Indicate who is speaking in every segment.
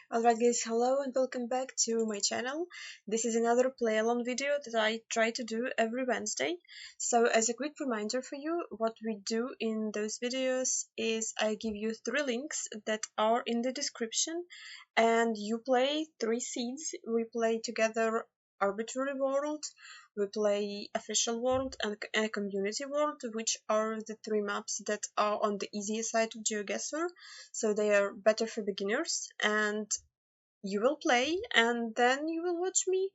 Speaker 1: Alright guys, hello and welcome back to my channel. This is another PlayAlong video that I try to do every Wednesday. So as a quick reminder for you, what we do in those videos is I give you 3 links that are in the description and you play 3 seeds. We play together Arbitrary World, we play Official World and Community World, which are the 3 maps that are on the easier side of Geoguessr. So they are better for beginners, and you will play and then you will watch me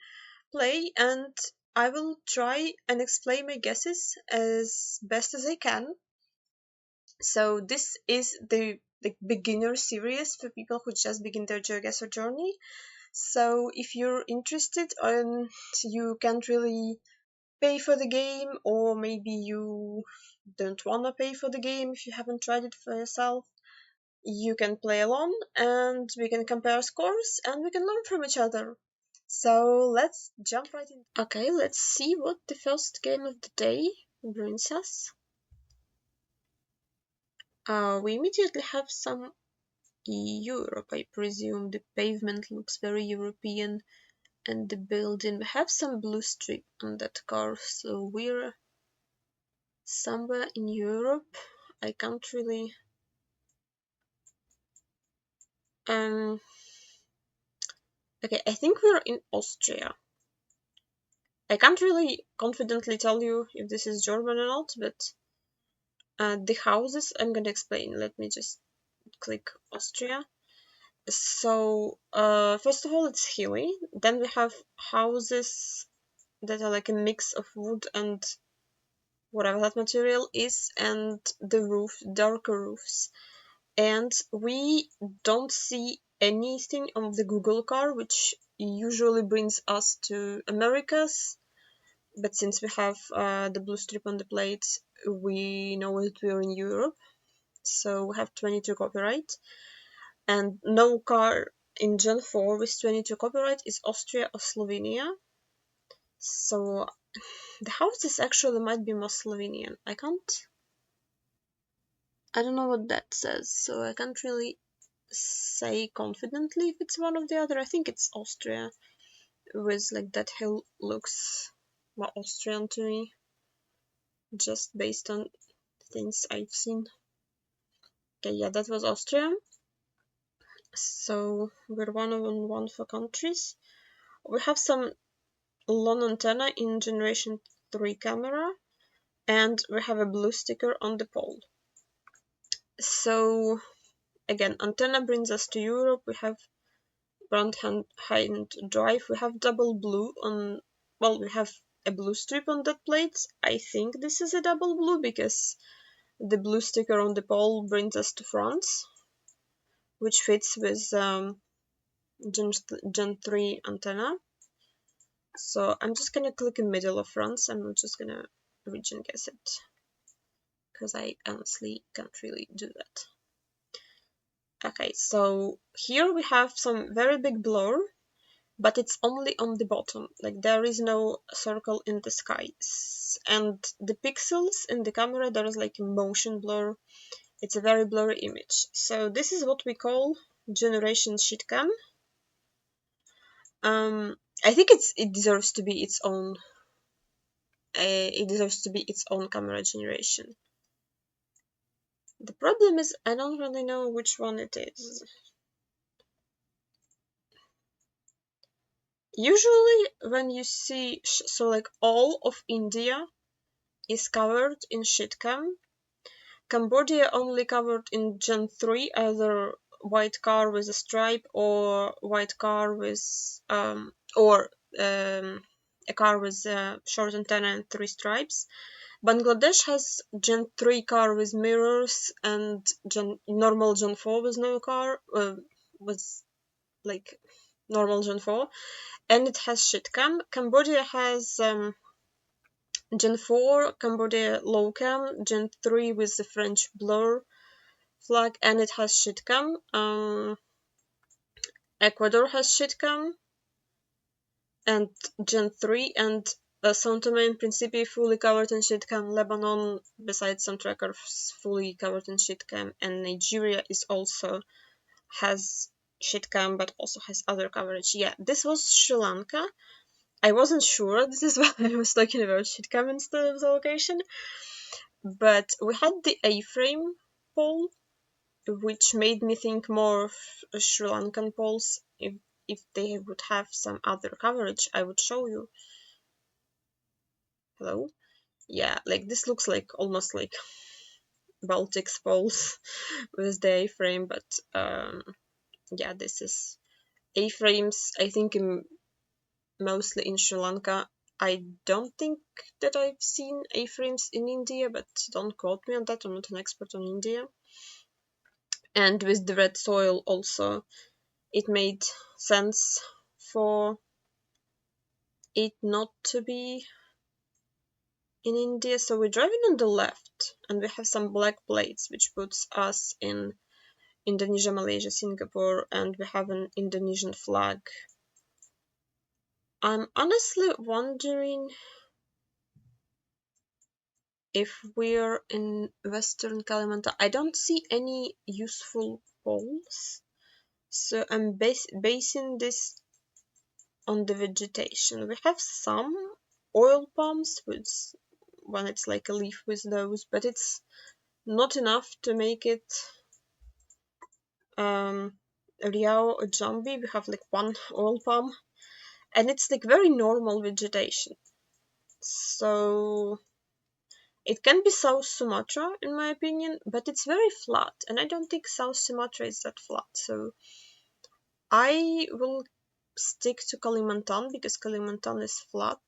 Speaker 1: play, and I will try and explain my guesses as best as I can. So this is the beginner series for people who just begin their GeoGuessr journey. So if you're interested and you can't really pay for the game, or maybe you don't want to pay for the game if you haven't tried it for yourself, you can play along and we can compare scores and we can learn from each other. So let's jump right in. Okay, let's see what the first game of the day brings us. We immediately have some Europe, I presume. The pavement looks very European and the building. We have some blue strip on that car, so we're somewhere in Europe. I can't really... Okay, I think we're in Austria. I can't really confidently tell you if this is German or not, but the houses I'm gonna explain. Let me just click Austria. So, first of all, it's hilly. Then we have houses that are like a mix of wood and whatever that material is, and the roof, darker roofs. And we don't see anything on the Google car, which usually brings us to Americas. But since we have the blue strip on the plate, we know that we're in Europe. So we have 22 copyright. And no car in Gen 4 with 22 copyright is Austria or Slovenia. So the houses actually might be more Slovenian. I don't know what that says, so I can't really say confidently if it's one or the other. I think it's Austria, with like that hill looks more Austrian to me, just based on things I've seen. Okay, yeah, that was Austria. So we're 1-on-1 for countries. We have some long antenna in generation 3 camera, and we have a blue sticker on the pole. So again, antenna brings us to Europe. We have Brandhand drive. We have double blue on, well, we have a blue strip on that plate. I think this is a double blue because the blue sticker on the pole brings us to France, which fits with Gen 3 antenna. So I'm just gonna click in middle of France. I'm not just gonna region guess it, because I honestly can't really do that. Okay, so here we have some very big blur, but it's only on the bottom, like there is no circle in the skies. And the pixels in the camera, there is like a motion blur. It's a very blurry image. So this is what we call generation sheet cam. I think it deserves to be its own. It deserves to be its own camera generation. The problem is I don't really know which one it is. Usually when you see, so like all of India is covered in sheetcam. Cambodia only covered in Gen 3, either white car with a stripe or white car with, or a car with a short antenna and 3 stripes. Bangladesh has Gen 3 car with mirrors and normal Gen 4 with no car, with like normal Gen 4, and it has sheetcam. Cambodia has Gen 4, Cambodia low cam, Gen 3 with the French blur flag, and it has sheetcam. Ecuador has sheetcam and Gen 3, and São Tomé and Principe fully covered in sheetcam. Lebanon, besides some trackers, fully covered in sheetcam, and Nigeria is also has Shitcam, but also has other coverage. Yeah, this was Sri Lanka. I wasn't sure this is why I was talking about Shitcam instead of the location. But we had the A-frame poll, which made me think more of Sri Lankan polls. If they would have some other coverage, I would show you. Hello? Yeah, like this looks like almost like Baltics polls with the A-frame, but yeah, this is A-frames, I think mostly in Sri Lanka. I don't think that I've seen A-frames in India, but don't quote me on that, I'm not an expert on India. And with the red soil also, it made sense for it not to be in India. So we're driving on the left, and we have some black plates, which puts us in Indonesia, Malaysia, Singapore, and we have an Indonesian flag. I'm honestly wondering if we're in Western Kalimantan. I don't see any useful poles, so I'm basing this on the vegetation. We have some oil palms with when it's like a leaf with those, but it's not enough to make it Riau or Jambi. We have like one oil palm, and it's like very normal vegetation. So it can be South Sumatra in my opinion, but it's very flat, and I don't think South Sumatra is that flat. So I will stick to Kalimantan because Kalimantan is flat,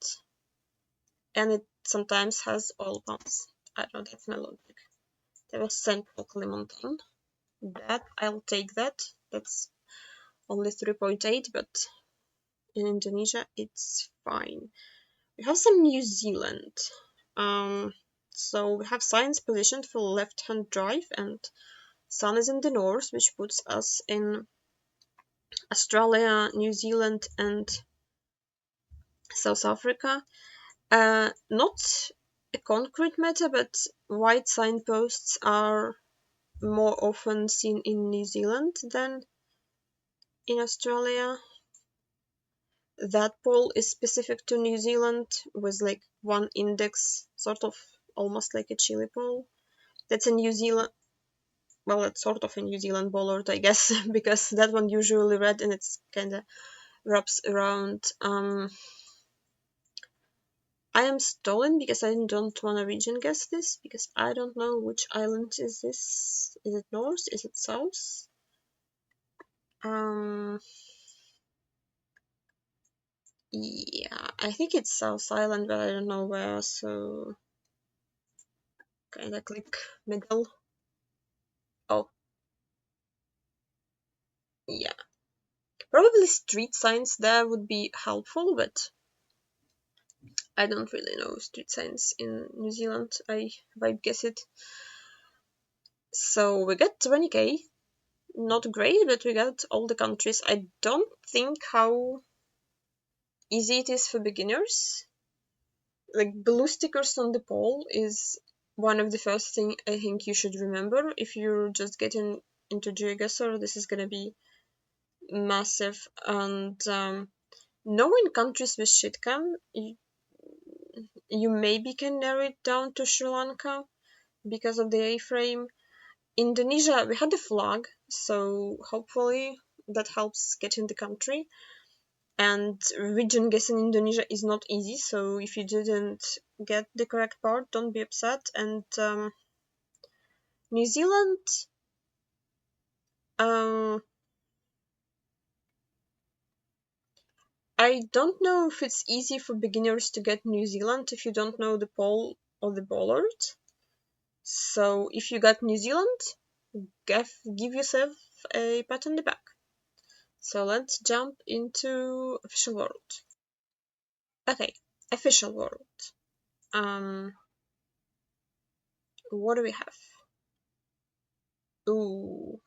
Speaker 1: and it sometimes has oil palms. I don't have my logic. There was Central Kalimantan. That I'll take that. That's only 3.8, but in Indonesia it's fine. We have some New Zealand. So we have signs positioned for left-hand drive, and sun is in the north, which puts us in Australia, New Zealand, and South Africa. Not a concrete matter, but white signposts are more often seen in New Zealand than in Australia. That pole is specific to New Zealand with like one index, sort of almost like a Chile pole. That's a New Zealand, well, it's sort of a New Zealand bollard, I guess, because that one usually red and it's kind of wraps around. I am stolen because I don't want to region guess this, because I don't know which island is this. Is it north? Is it south? Yeah, I think it's South Island, but I don't know where, so kinda click middle. Oh, yeah. Probably street signs there would be helpful, but I don't really know street signs in New Zealand. I vibe guess it. So we got 20k. Not great, but we got all the countries. I don't think how easy it is for beginners. Like blue stickers on the pole is one of the first thing I think you should remember if you're just getting into Geoguessr. This is gonna be massive, and knowing countries with shitcam, you maybe can narrow it down to Sri Lanka because of the A-frame. Indonesia, we had a flag, so hopefully that helps get in the country. And region guessing in Indonesia is not easy, so if you didn't get the correct part, don't be upset. And New Zealand, I don't know if it's easy for beginners to get New Zealand if you don't know the pole or the bollard. So if you got New Zealand, give yourself a pat on the back. So let's jump into official world. Okay, official world. What do we have? Ooh.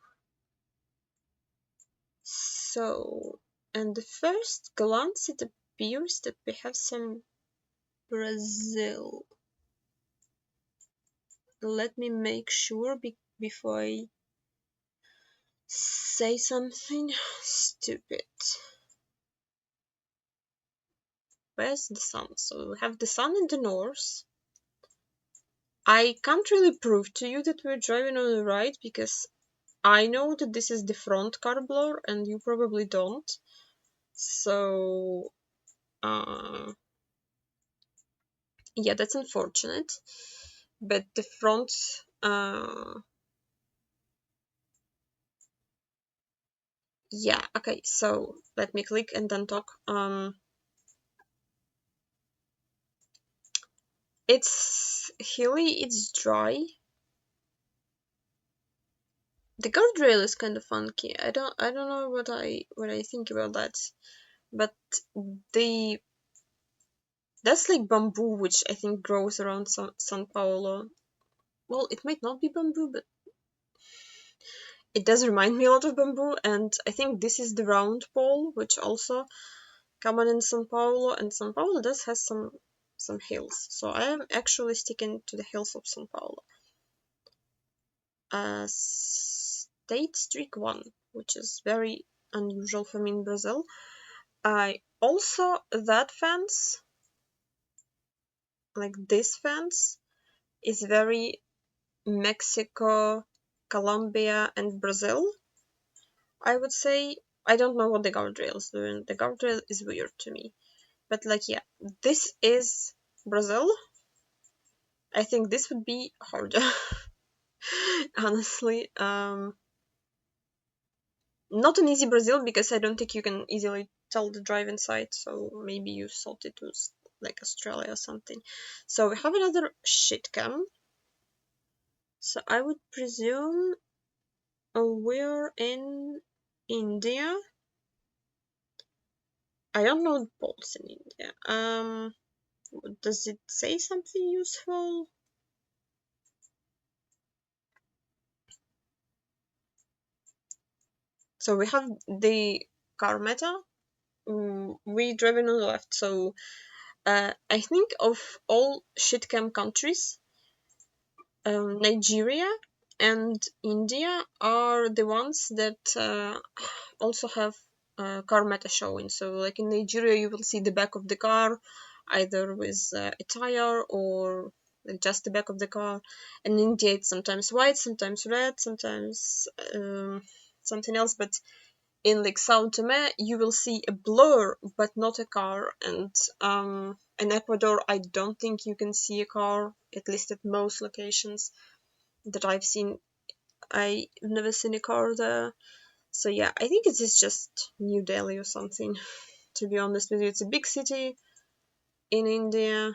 Speaker 1: So, and the first glance, it appears that we have some Brazil. Let me make sure before I say something stupid. Where's the sun? So we have the sun in the north. I can't really prove to you that we're driving on the right because I know that this is the front car blur and you probably don't. So, yeah, that's unfortunate. But the front, yeah, okay, so let me click and then talk. It's hilly, it's dry. The guardrail is kind of funky. I don't know what I think about that. But the that's like bamboo, which I think grows around San Paulo. Well, it might not be bamboo, but it does remind me a lot of bamboo. And I think this is the round pole, which also common in San Paulo, and San Paulo does has some hills. So I am actually sticking to the hills of San Paulo. State Streak 1, which is very unusual for me in Brazil. I also, that fence, like this fence, is very Mexico, Colombia, and Brazil. I would say I don't know what the guardrail is doing. The guardrail is weird to me. But like, yeah, this is Brazil. I think this would be harder. Honestly, not an easy Brazil because I don't think you can easily tell the drive inside. So maybe you thought it was like Australia or something. So we have another shit cam. So I would presume we're in India. I don't know the polls in India. Does it say something useful? So we have the car meta. We driven on the left. So I think of all shitcam countries, Nigeria and India are the ones that also have car meta showing. So like in Nigeria, you will see the back of the car, either with a tire or just the back of the car. And in India, it's sometimes white, sometimes red, sometimes something else. But in like Sao Tome, you will see a blur, but not a car. And in Ecuador, I don't think you can see a car, at least at most locations that I've seen. I've never seen a car there. So yeah, I think it is just New Delhi or something. To be honest with you, it's a big city in India.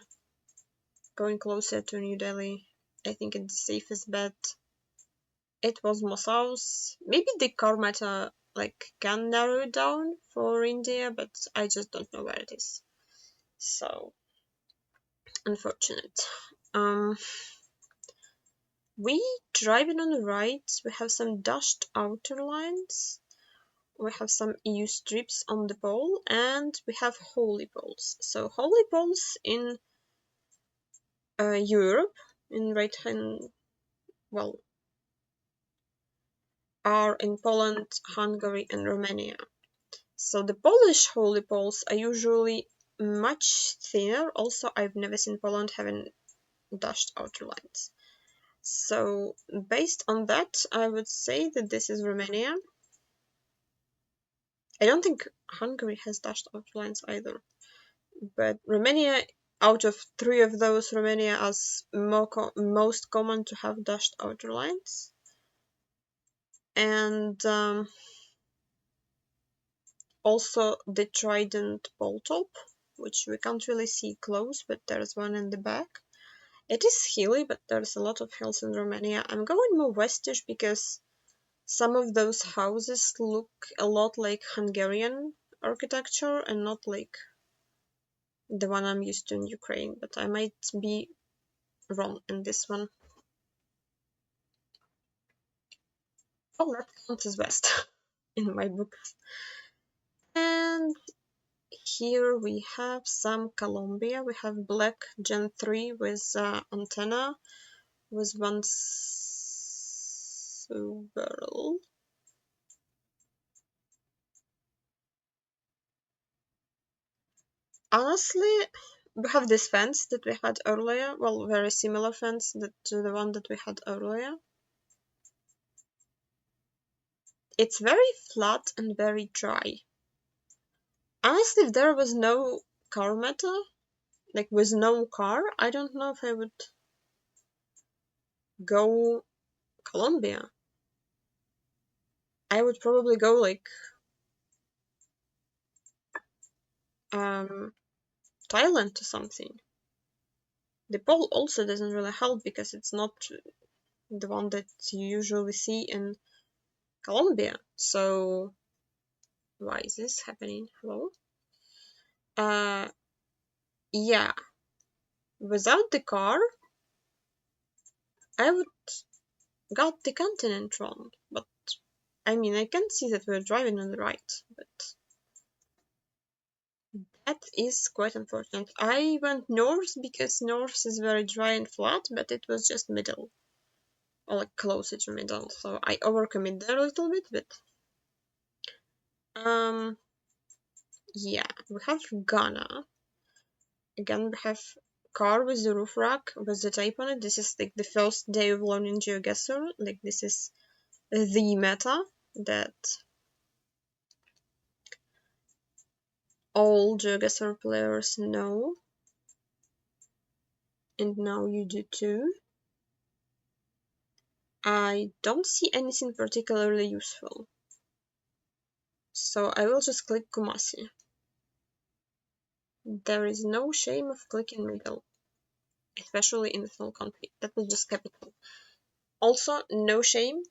Speaker 1: Going closer to New Delhi, I think it's the safest bet. It was Mosau's. Maybe the car meta like can narrow it down for India, but I just don't know where it is. So unfortunate. Um, we driving on the right. We have some dashed outer lines. We have some EU strips on the pole, and we have holy poles. So holy poles in Europe, in right hand, well, are in Poland, Hungary, and Romania. So the Polish holy poles are usually much thinner. Also, I've never seen Poland having dashed outer lines. So based on that, I would say that this is Romania. I don't think Hungary has dashed outer lines either. But Romania, out of three of those, Romania is most common to have dashed outer lines. And also the trident pole top, which we can't really see close, but there's one in the back. It is hilly, but there's a lot of hills in Romania. I'm going more westish because some of those houses look a lot like Hungarian architecture and not like the one I'm used to in Ukraine, but I might be wrong in this one. Oh, that counts as west in my book. And here we have some Colombia. We have black Gen 3 with antenna with one barrel. Honestly, we have this fence that we had earlier. Well, very similar fence to the one that we had earlier. It's very flat and very dry. Honestly, if there was no car meta, like with no car, I don't know if I would go Colombia. I would probably go like um Thailand or something. The pole also doesn't really help because it's not the one that you usually see in Colombia. So why is this happening? Hello? Uh yeah. Without the car, I would got the continent wrong. But I mean I can see that we're driving on the right, but that is quite unfortunate. I went north because north is very dry and flat, but it was just middle. Or like closer to middle. So I overcommit there a little bit, but um yeah, we have Ghana. Again, we have car with the roof rack with the type on it. This is like the first day of learning Geoguessr. Like this is the meta that all Geoguessr players know, and now you do too. I don't see anything particularly useful, so I will just click Kumasi. There is no shame of clicking middle, especially in a small country. That was just capital. Also, no shame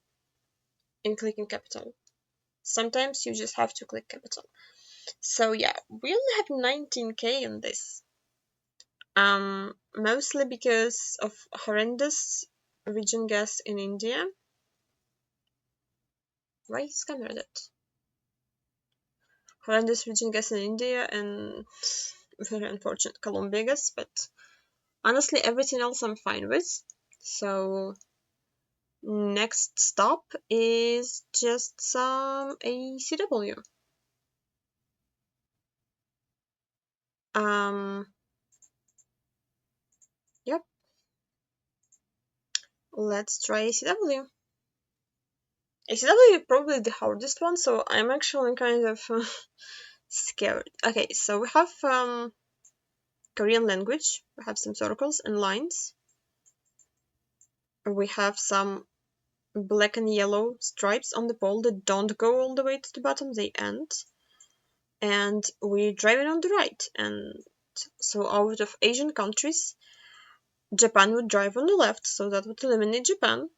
Speaker 1: in clicking capital. Sometimes you just have to click capital. So yeah, we only have 19k in this. Mostly because of horrendous region guess in India. Why is camera dead? Horrendous region guess in India and very unfortunate Colombia guess, but honestly everything else I'm fine with. So next stop is just some ACW. Yep, let's try ACW. ACW is probably the hardest one, so I'm actually kind of scared. Okay, so we have Korean language, we have some circles and lines, we have some black and yellow stripes on the pole that don't go all the way to the bottom, they end, and we're driving on the right, and so out of Asian countries, Japan would drive on the left, so that would eliminate Japan,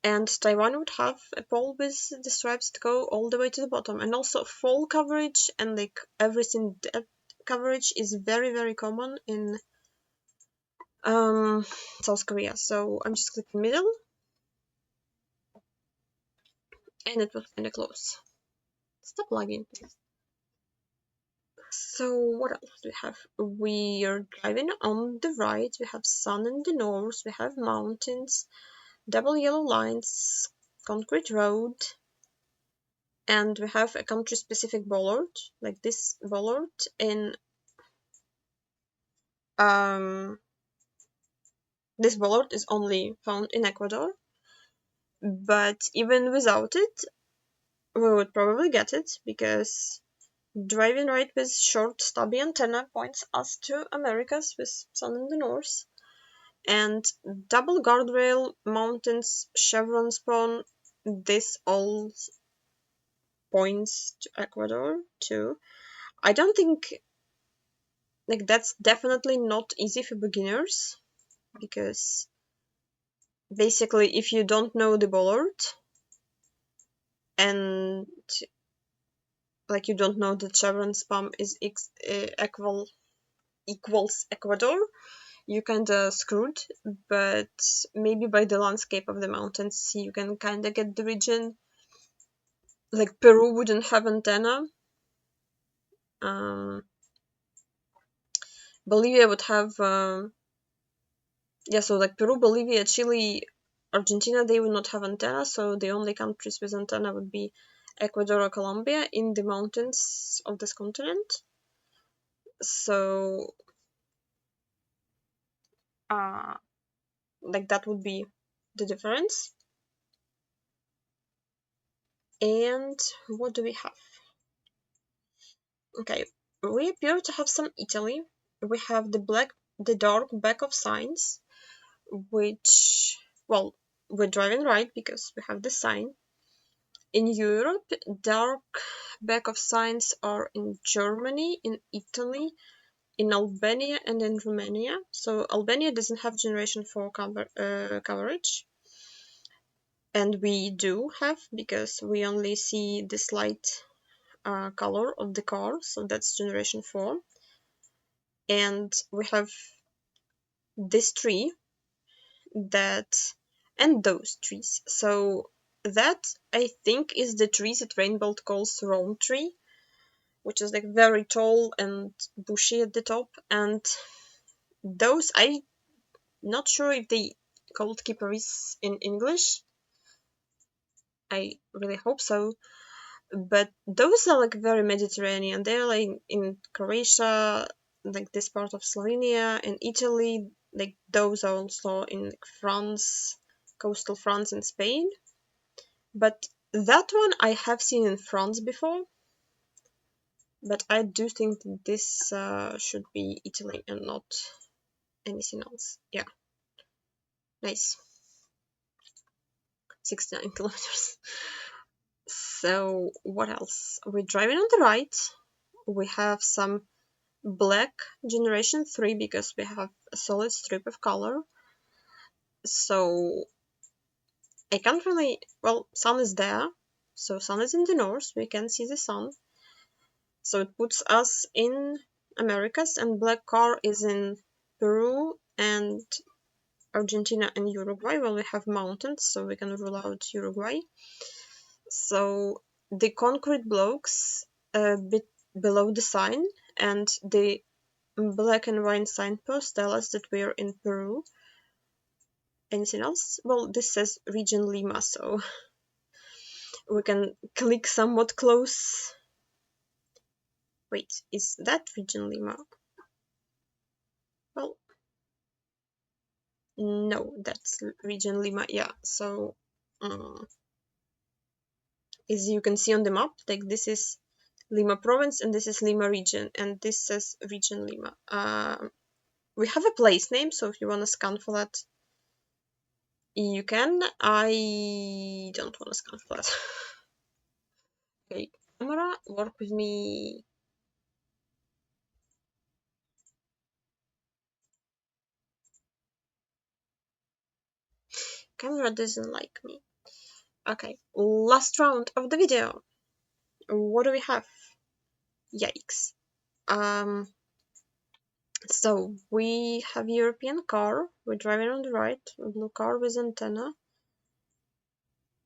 Speaker 1: and Taiwan would have a pole with the stripes that go all the way to the bottom, and also full coverage and like everything dead coverage is very common in South Korea. So I'm just clicking middle, and it was kind of close. Stop lagging, please. So what else do we have? We are driving on the right. We have sun in the north. We have mountains, double yellow lines, concrete road, and we have a country-specific bollard, like this bollard in this bollard is only found in Ecuador, but even without it, we would probably get it because driving right with short stubby antenna points us to Americas with sun in the north, and double guardrail, mountains, chevron spawn, this all points to Ecuador too. I don't think like that's definitely not easy for beginners because basically if you don't know the bollard and like you don't know that chevron spam is equals Ecuador, you kinda screwed, but maybe by the landscape of the mountains you can kinda get the region. Like Peru wouldn't have antenna. Bolivia would have yeah, so like Peru, Bolivia, Chile, Argentina, they would not have antenna, so the only countries with antenna would be Ecuador or Colombia in the mountains of this continent. So like that would be the difference. And what do we have? Okay, we appear to have some Italy. We have the dark back of signs, which, well, we're driving right because we have the sign. In Europe, dark back of signs are in Germany, in Italy, in Albania, and in Romania. So Albania doesn't have generation 4 coverage, and we do have, because we only see the slight color of the car, so that's generation 4. And we have this tree that and those trees. So that, I think, is the trees that Rainbow calls Rome tree, which is like very tall and bushy at the top. And those, I'm not sure if they called kipparis in English. I really hope so. But those are like very Mediterranean. They're like in Croatia, like this part of Slovenia, and Italy. Like those are also in like France, coastal France and Spain. But that one I have seen in France before. But I do think that this should be Italy and not anything else. Yeah, nice. 69 kilometers. So what else? We're driving on the right. We have some black generation 3 because we have a solid strip of color. So I can't really, well, sun is there. So sun is in the north, we can see the sun. So it puts us in Americas, and black car is in Peru and Argentina and Uruguay. Well, we have mountains, so we can rule out Uruguay. So the concrete blocks a bit below the sign, and the black and white signpost tell us that we are in Peru. Anything else? Well, this says region Lima, so we can click somewhat close. Wait, is that region Lima? Well, no, that's region Lima. Yeah, so as you can see on the map, like this is Lima province and this is Lima region, and this says region Lima. We have a place name, so if you want to scan for that, you can. I don't want to scan for that. Okay, camera, work with me. Camera doesn't like me. Okay, last round of the video. What do we have? Yikes. So we have European car. We're driving on the right. A blue car with antenna.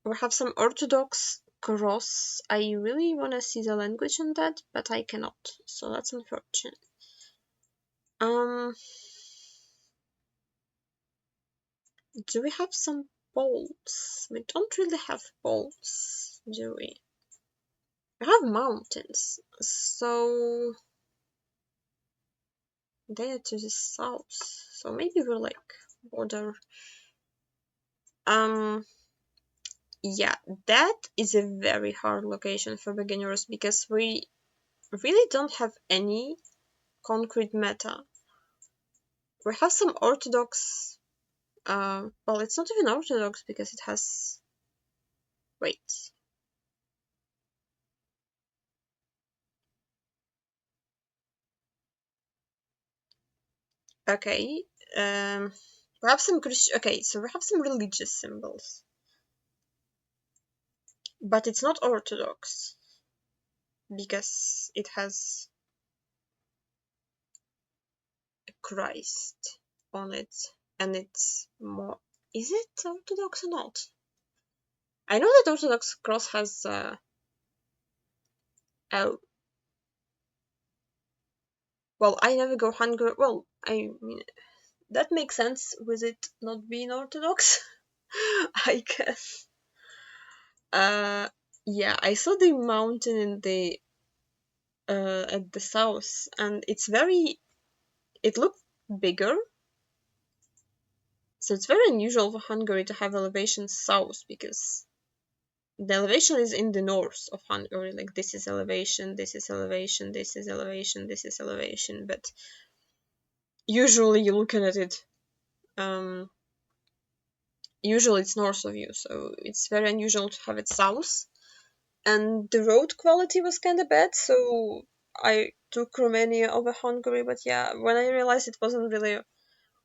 Speaker 1: We have some Orthodox cross. I really want to see the language on that, but I cannot. So that's unfortunate. Do we have some poles? We don't really have poles, do we? We have mountains. So they are to the south. So maybe we're like border. Yeah, that is a very hard location for beginners because we really don't have any concrete meta. We have some orthodox, well, it's not even orthodox because it has, wait. Okay, we have some Christian, okay, so we have some religious symbols, but it's not orthodox because it has a Christ on it, and it's more, is it orthodox or not? I know that Orthodox cross has oh, well, I never go hungry. Well, I mean that makes sense with it not being Orthodox, I guess. Yeah, I saw the mountain in the at the south, and it looked bigger. So it's very unusual for Hungary to have elevation south, because the elevation is in the north of Hungary. Like, this is elevation, this is elevation, this is elevation, this is elevation. But usually you're looking at it, usually it's north of you, so it's very unusual to have it south. And the road quality was kind of bad, so I took Romania over Hungary. But yeah, when I realized it wasn't really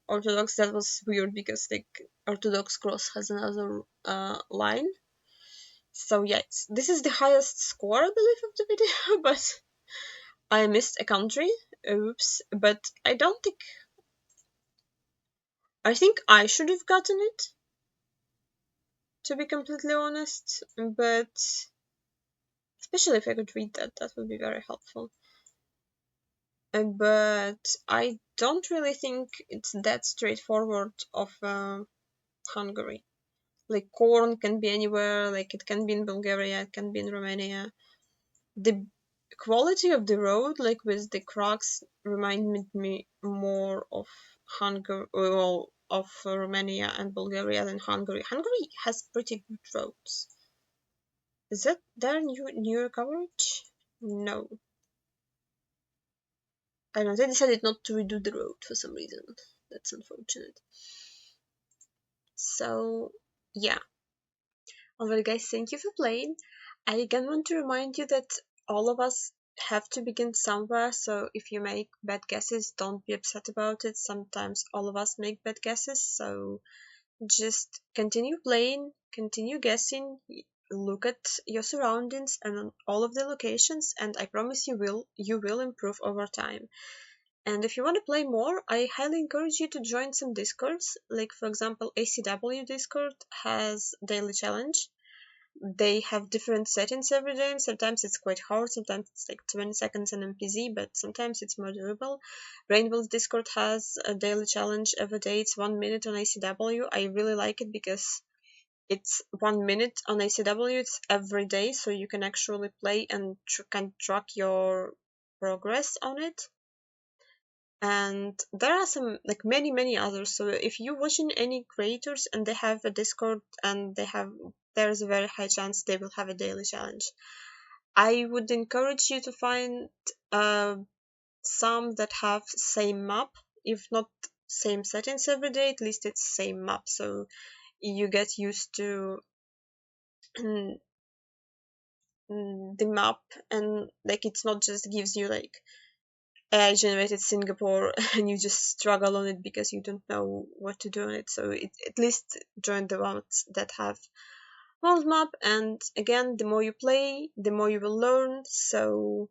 Speaker 1: Orthodox, that was weird, because like Orthodox cross has another line. So yeah, this is the highest score, I believe, of the video, but I missed a country. Oops. But I don't think... I think I should have gotten it, to be completely honest. But especially if I could read that, that would be very helpful. But I don't really think it's that straightforward of Hungary. Like, corn can be anywhere, like it can be in Bulgaria, it can be in Romania. The quality of the road, like with the cracks, reminded me more of Hungary, well, of Romania and Bulgaria than Hungary. Hungary has pretty good roads. Is that their newer coverage? No. I don't know, they decided not to redo the road for some reason. That's unfortunate. So, yeah. Alright guys, thank you for playing. I again want to remind you that all of us have to begin somewhere, so if you make bad guesses, don't be upset about it. Sometimes all of us make bad guesses, so just continue playing, continue guessing, look at your surroundings and all of the locations, and I promise you will improve over time. And if you want to play more, I highly encourage you to join some discords. Like, for example, ACW Discord has daily challenge. They have different settings every day. Sometimes it's quite hard, sometimes it's like 20 seconds in MPZ, but sometimes it's more doable. Rainbow's Discord has a daily challenge every day. It's 1 minute on ACW. I really like it because it's 1 minute on ACW. It's every day, so you can actually play and can track your progress on it. And there are some, like, many others. So if you're watching any creators and they have a Discord and there's a very high chance they will have a daily challenge. I would encourage you to find some that have same map, if not same settings every day, at least it's same map, so you get used to the map, and like it's not just gives you like AI generated Singapore and you just struggle on it because you don't know what to do on it. So at least join the ones that have world map, and again, the more you play, the more you will learn. So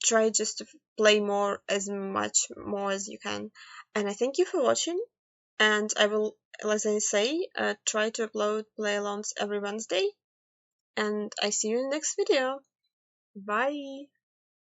Speaker 1: try just to play more, as much more as you can. And I thank you for watching, and I will, as I say, try to upload play-alongs every Wednesday, and I see you in the next video. Bye!